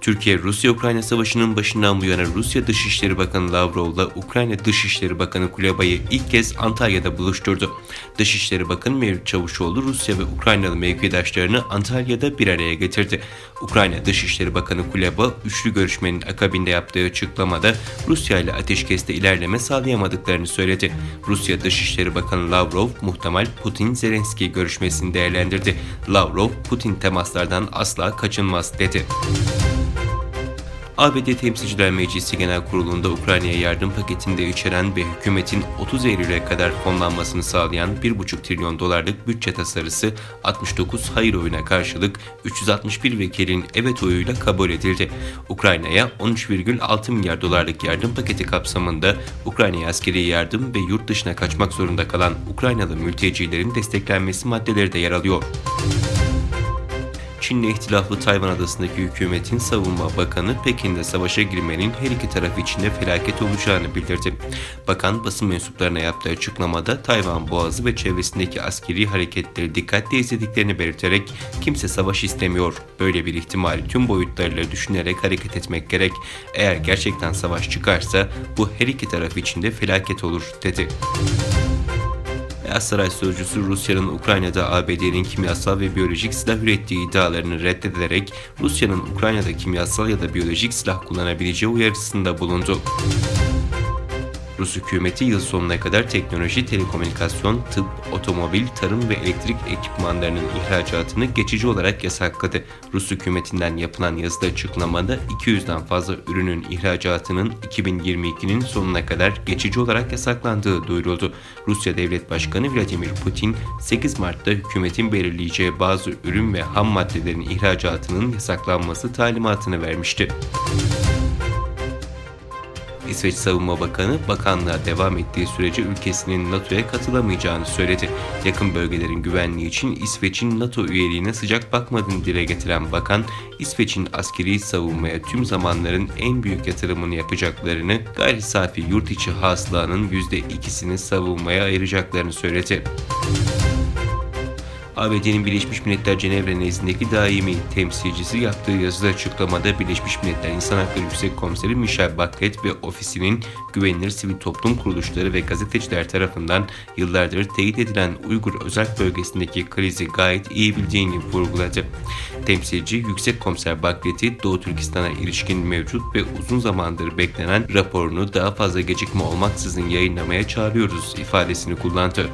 Türkiye, Rusya-Ukrayna savaşının başından bu yana Rusya Dışişleri Bakanı Lavrov'la Ukrayna Dışişleri Bakanı Kuleba'yı ilk kez Antalya'da buluşturdu. Dışişleri Bakanı Mevlüt Çavuşoğlu, Rusya ve Ukraynalı mevkidaşlarını Antalya'da bir araya getirdi. Ukrayna Dışişleri Bakanı Kuleba, üçlü görüşmenin akabinde yaptığı açıklamada Rusya ile ateşkeste ilerleme sağlayamadıklarını söyledi. Rusya Dışişleri Bakanı Lavrov, muhtemel Putin-Zelenski görüşmesini değerlendirdi. Lavrov, Putin temaslardan asla kaçınmaz dedi. ABD Temsilciler Meclisi Genel Kurulu'nda Ukrayna'ya yardım paketinde içeren ve hükümetin 30 Eylül'e kadar fonlanmasını sağlayan 1,5 trilyon dolarlık bütçe tasarısı 69 hayır oyuna karşılık 361 vekilin evet oyuyla kabul edildi. Ukrayna'ya 13,6 milyar dolarlık yardım paketi kapsamında Ukrayna'ya askeri yardım ve yurt dışına kaçmak zorunda kalan Ukraynalı mültecilerin desteklenmesi maddeleri de yer alıyor. Çin'le ihtilaflı Tayvan adasındaki hükümetin savunma bakanı Pekin'de savaşa girmenin her iki taraf için de felaket olacağını bildirdi. Bakan basın mensuplarına yaptığı açıklamada Tayvan Boğazı ve çevresindeki askeri hareketleri dikkatle izlediklerini belirterek kimse savaş istemiyor. Böyle bir ihtimali tüm boyutlarıyla düşünerek hareket etmek gerek. Eğer gerçekten savaş çıkarsa bu her iki taraf için de felaket olur dedi. Beyaz Saray sözcüsü Rusya'nın Ukrayna'da ABD'nin kimyasal ve biyolojik silah ürettiği iddialarını reddederek Rusya'nın Ukrayna'da kimyasal ya da biyolojik silah kullanabileceği uyarısında bulundu. Rus hükümeti yıl sonuna kadar teknoloji, telekomünikasyon, tıp, otomobil, tarım ve elektrik ekipmanlarının ihracatını geçici olarak yasakladı. Rus hükümetinden yapılan yazıda açıklamada 200'den fazla ürünün ihracatının 2022'nin sonuna kadar geçici olarak yasaklandığı duyuruldu. Rusya Devlet Başkanı Vladimir Putin, 8 Mart'ta hükümetin belirleyeceği bazı ürün ve ham maddelerin ihracatının yasaklanması talimatını vermişti. İsveç Savunma Bakanı, bakanlığa devam ettiği sürece ülkesinin NATO'ya katılamayacağını söyledi. Yakın bölgelerin güvenliği için İsveç'in NATO üyeliğine sıcak bakmadığını dile getiren bakan, İsveç'in askeri savunmaya tüm zamanların en büyük yatırımını yapacaklarını, gayri safi yurt içi hasılanın %2'sini savunmaya ayıracaklarını söyledi. ABD'nin Birleşmiş Milletler Cenevre nezdindeki daimi temsilcisi yaptığı yazılı açıklamada Birleşmiş Milletler İnsan Hakları Yüksek Komiseri Michelle Bachelet ve ofisinin güvenilir sivil toplum kuruluşları ve gazeteciler tarafından yıllardır teyit edilen Uygur Özerk Bölgesi'ndeki krizi gayet iyi bildiğini vurguladı. Temsilci, Yüksek Komiser Bachelet'i Doğu Türkistan'a ilişkin mevcut ve uzun zamandır beklenen raporunu daha fazla gecikme olmaksızın yayınlamaya çağırıyoruz ifadesini kullandı.